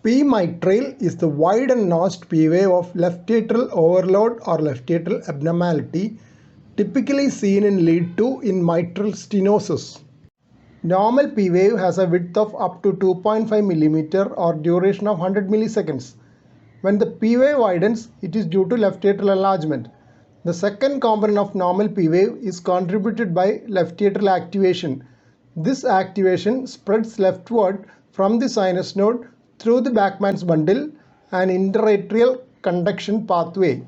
P mitral is the wide and notched P wave of left atrial overload or left atrial abnormality, typically seen in lead 2 in mitral stenosis. Normal P wave has a width of up to 2.5 mm or duration of 100 milliseconds. When the P wave widens, it is due to left atrial enlargement. The second component of normal P wave is contributed by left atrial activation. This activation spreads leftward from the sinus node through the Bachmann's bundle and interatrial conduction pathway.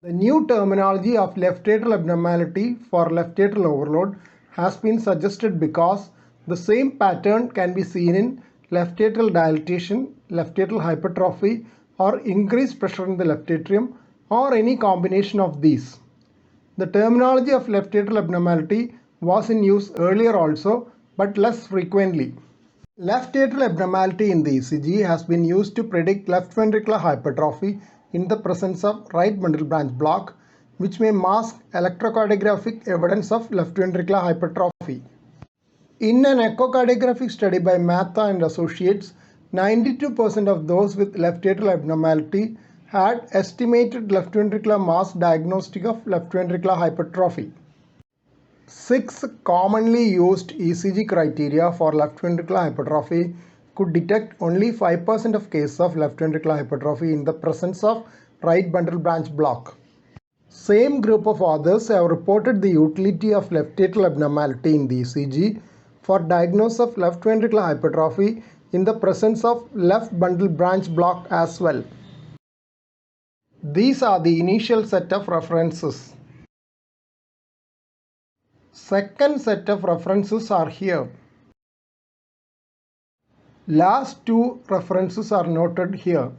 The new terminology of left atrial abnormality for left atrial overload has been suggested because the same pattern can be seen in left atrial dilatation, left atrial hypertrophy, or increased pressure in the left atrium, or any combination of these. The terminology of left atrial abnormality was in use earlier also, but less frequently. Left atrial abnormality in the ECG has been used to predict left ventricular hypertrophy in the presence of right bundle branch block, which may mask electrocardiographic evidence of left ventricular hypertrophy. In an echocardiographic study by Matha and associates, 92% of those with left atrial abnormality had estimated left ventricular mass diagnostic of left ventricular hypertrophy. 6 commonly used ECG criteria for left ventricular hypertrophy could detect only 5% of cases of left ventricular hypertrophy in the presence of right bundle branch block. Same group of authors have reported the utility of left atrial abnormality in the ECG for diagnosis of left ventricular hypertrophy in the presence of left bundle branch block as well. These are the initial set of references. Second set of references are here. Last two references are noted here.